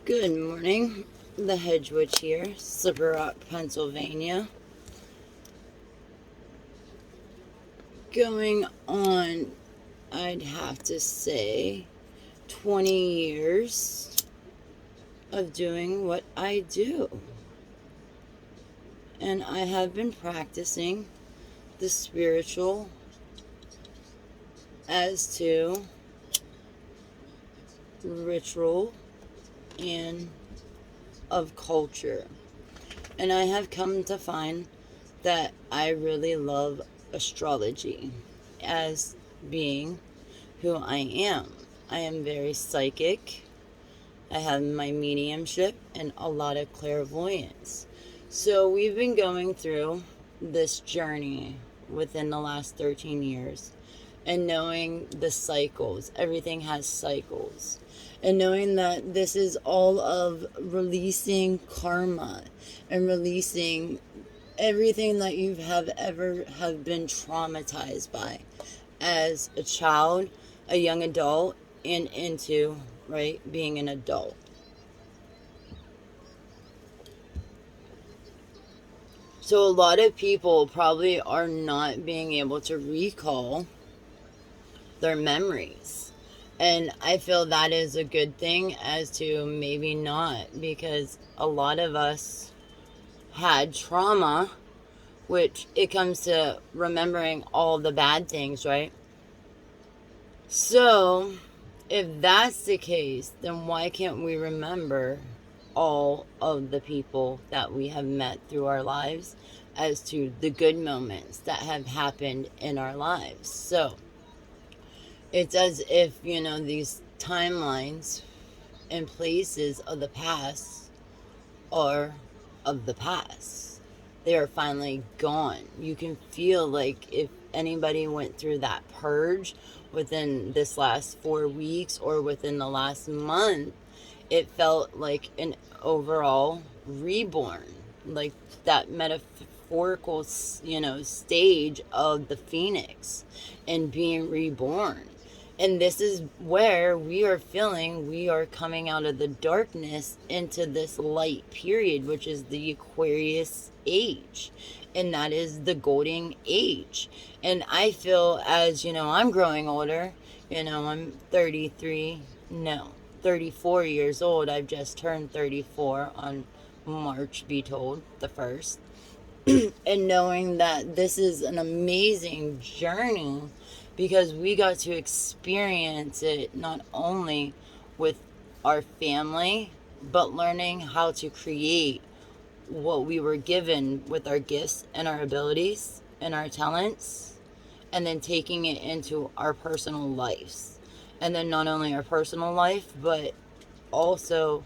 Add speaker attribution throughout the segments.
Speaker 1: Good morning, the Hedge Witch here, Slipper Rock, Pennsylvania. Going on, I'd have to say, 20 years of doing what I do. And I have been practicing the spiritual as to ritual and of culture. And I have come to find that I really love astrology as being who I am. I am very psychic. I have my mediumship and a lot of clairvoyance. So we've been going through this journey within the last 13 years and knowing the cycles. Everything has cycles. And knowing that this is all of releasing karma and releasing everything that you have ever have been traumatized by as a child, a young adult, and into, right, being an adult. So a lot of people probably are not being able to recall their memories. And I feel that is a good thing as to maybe not, because a lot of us had trauma, which it comes to remembering all the bad things, right? So, if that's the case, then why can't we remember all of the people that we have met through our lives as to the good moments that have happened in our lives? So, it's as if, these timelines and places of the past are of the past. They are finally gone. You can feel like if anybody went through that purge within this last 4 weeks or within the last month, it felt like an overall reborn, like that metaphorical, stage of the phoenix and being reborn. And this is where we are feeling we are coming out of the darkness into this light period, which is the Aquarius age. And that is the golden age. And I feel as, I'm growing older, I'm 33, no, 34 years old. I've just turned 34 on March, be told, the 1st. And knowing that this is an amazing journey because we got to experience it not only with our family, but learning how to create what we were given with our gifts and our abilities and our talents, and then taking it into our personal lives. And then not only our personal life, but also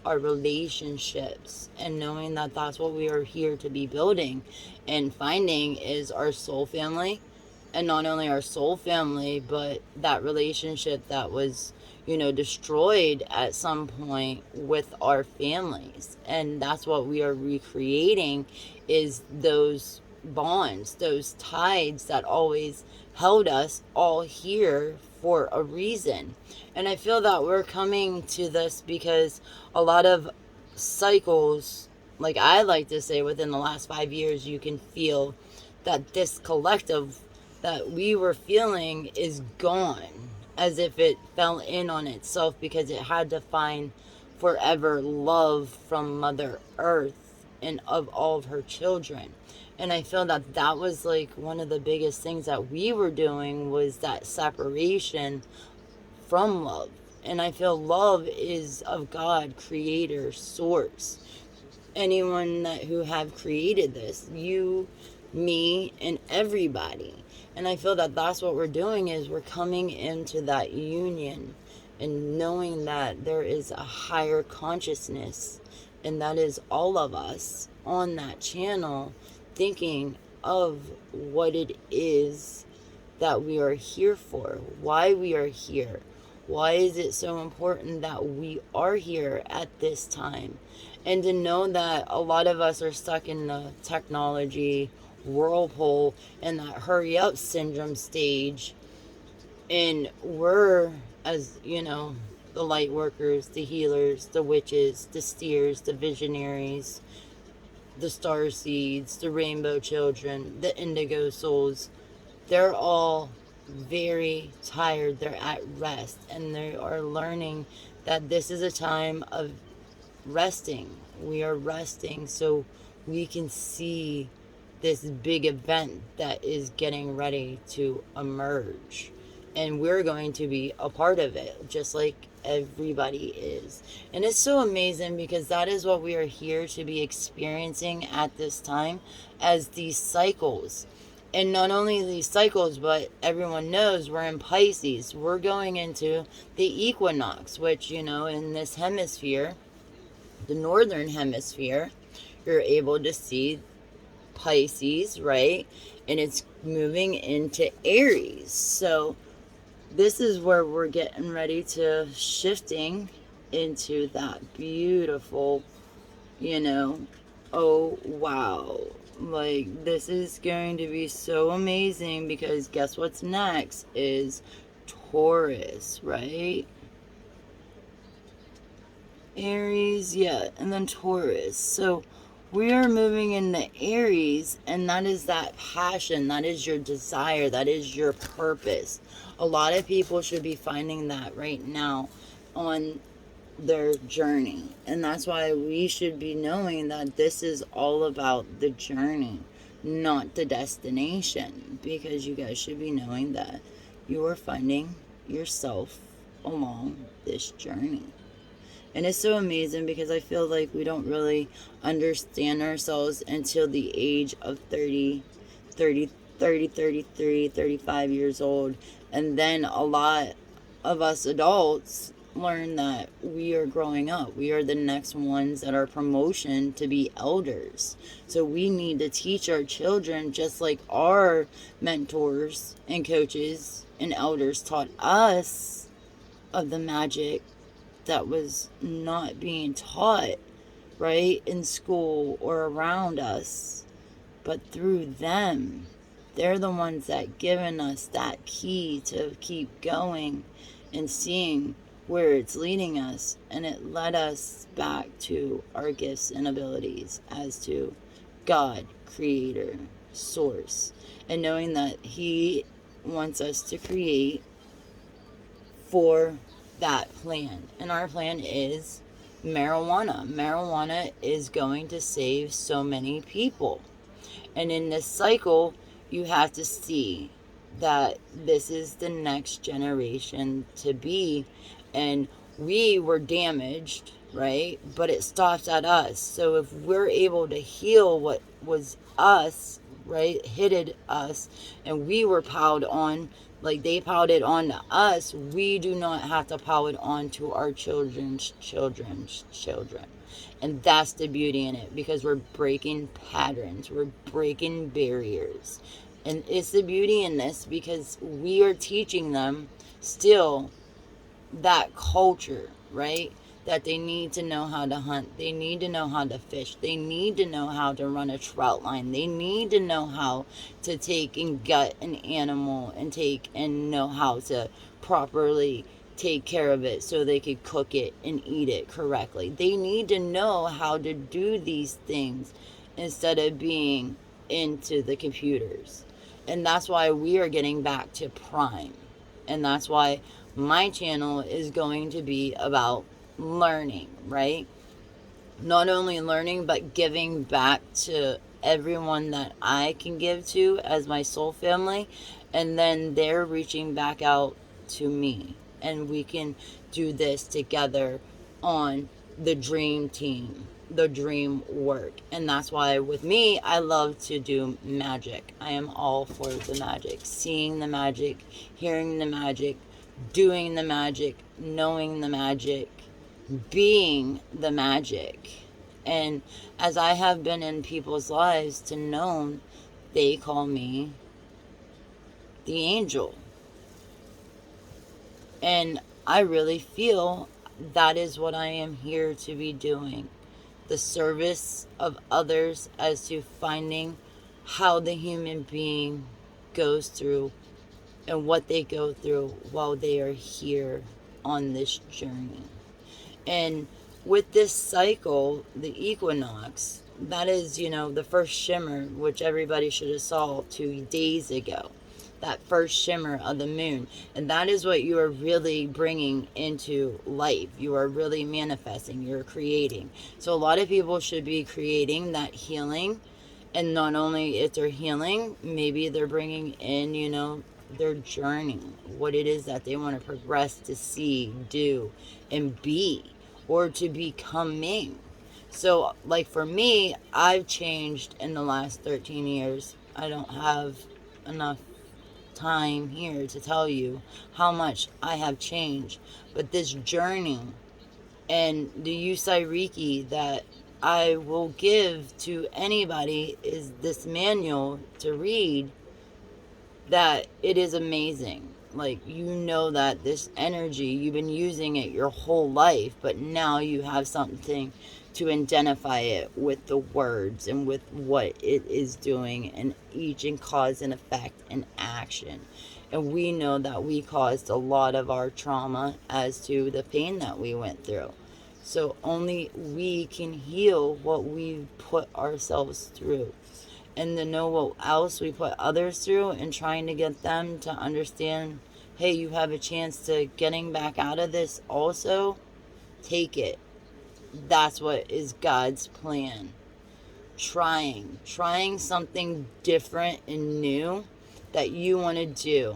Speaker 1: our relationships, and knowing that that's what we are here to be building and finding is our soul family. And not only our soul family, but that relationship that was, destroyed at some point with our families. And that's what we are recreating, is those bonds, those tides that always held us all here for a reason. And I feel that we're coming to this because a lot of cycles, like I like to say, within the last 5 years, you can feel that this collective that we were feeling is gone, as if it fell in on itself because it had to find forever love from Mother Earth and of all of her children. And I feel that that was like one of the biggest things that we were doing, was that separation from love. And I feel love is of God, creator, source. Anyone who have created this, you, me, and everybody. And I feel that that's what we're doing, is we're coming into that union and knowing that there is a higher consciousness, and that is all of us on that channel, thinking of what it is that we are here for, why we are here. Why is it so important that we are here at this time? And to know that a lot of us are stuck in the technology whirlpool and that hurry up syndrome stage. And we're, as the light workers, the healers, the witches, the steers, the visionaries, the star seeds, the rainbow children, the indigo souls. They're all very tired. They're at rest, and they are learning that this is a time of resting. We are resting so we can see this big event that is getting ready to emerge. And we're going to be a part of it, just like everybody is. And it's so amazing because that is what we are here to be experiencing at this time, as these cycles. And not only these cycles, but everyone knows we're in Pisces. We're going into the equinox, which, in this hemisphere, the northern hemisphere, you're able to see Pisces, right? And it's moving into Aries. So this is where we're getting ready to shifting into that beautiful, oh wow. Like, this is going to be so amazing, because guess what's next is Taurus, right? Aries, yeah, and then Taurus. So we are moving into Aries, and that is that passion, that is your desire, that is your purpose. A lot of people should be finding that right now on their journey, and that's why we should be knowing that this is all about the journey, not the destination, because you guys should be knowing that you are finding yourself along this journey. And it's so amazing because I feel like we don't really understand ourselves until the age of 33, 35 years old. And then a lot of us adults learn that we are growing up. We are the next ones that are promotion to be elders. So we need to teach our children, just like our mentors and coaches and elders taught us, of the magic that was not being taught, right, in school or around us, but through them. They're the ones that given us that key to keep going and seeing where it's leading us, and it led us back to our gifts and abilities as to God, creator, source, and knowing that he wants us to create for that plan. And our plan is marijuana. Marijuana is going to save so many people. And in this cycle, you have to see that this is the next generation to be. And we were damaged, right? But it stops at us. So if we're able to heal what was us, right, hitted us, and we were piled on, like they piled it on to us, we do not have to pile it on to our children's children's children. And that's the beauty in it, because we're breaking patterns, we're breaking barriers. And it's the beauty in this because we are teaching them still that culture, right? That they need to know how to hunt. They need to know how to fish. They need to know how to run a trout line. They need to know how to take and gut an animal and know how to properly take care of it so they could cook it and eat it correctly. They need to know how to do these things instead of being into the computers. And that's why we are getting back to prime. And that's why my channel is going to be about learning, right? Not only learning, but giving back to everyone that I can give to as my soul family. And then they're reaching back out to me. And we can do this together on the dream team, the dream work. And that's why with me, I love to do magic. I am all for the magic. Seeing the magic, hearing the magic, doing the magic, knowing the magic, being the magic. And as I have been in people's lives to know, they call me the angel. And I really feel that is what I am here to be doing. The service of others as to finding how the human being goes through and what they go through while they are here on this journey. And with this cycle, the equinox, that is, the first shimmer, which everybody should have saw 2 days ago. That first shimmer of the moon. And that is what you are really bringing into life. You are really manifesting. You're creating. So a lot of people should be creating that healing. And not only if they're healing, maybe they're bringing in, their journey. What it is that they want to progress to see, do, and be. Or to becoming. So, like for me, I've changed in the last 13 years. I don't have enough time here to tell you how much I have changed. But this journey and the Yusai Reiki that I will give to anybody is this manual to read, that it is amazing. Like, that this energy, you've been using it your whole life, but now you have something to identify it with the words and with what it is doing, and each in cause and effect and action. And we know that we caused a lot of our trauma as to the pain that we went through. So only we can heal what we've put ourselves through. And to know what else we put others through, and trying to get them to understand, hey, you have a chance to getting back out of this also. Take it. That's what is God's plan. Trying something different and new that you want to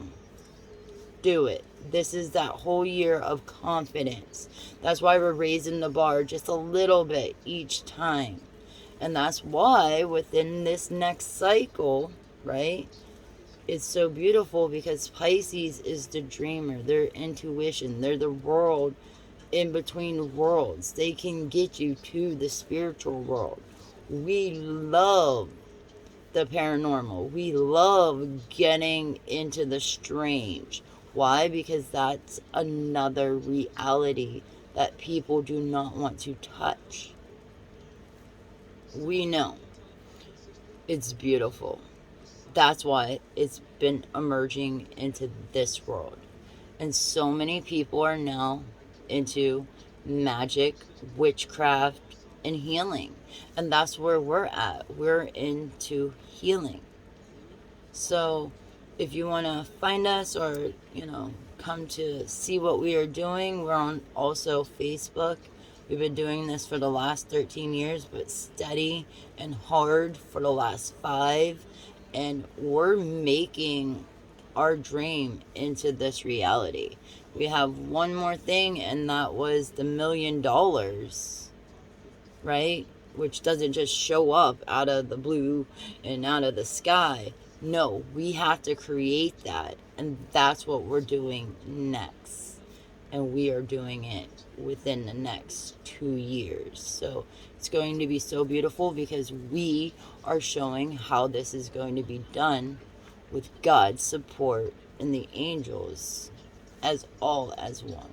Speaker 1: do it. This is that whole year of confidence. That's why we're raising the bar just a little bit each time. And that's why within this next cycle, right, it's so beautiful, because Pisces is the dreamer, their intuition, they're the world in between worlds. They can get you to the spiritual world. We love the paranormal. We love getting into the strange. Why? Because that's another reality that people do not want to touch. We know it's beautiful. That's why it's been emerging into this world. And so many people are now into magic, witchcraft, and healing. And that's where we're at. We're into healing. So if you want to find us, or, come to see what we are doing, we're on also Facebook. We've been doing this for the last 13 years, but steady and hard for the last 5. And we're making our dream into this reality. We have one more thing, and that was the $1 million, right? Which doesn't just show up out of the blue and out of the sky. No, we have to create that. And that's what we're doing next. And we are doing it within the next 2 years. So it's going to be so beautiful, because we are showing how this is going to be done with God's support and the angels as all as one.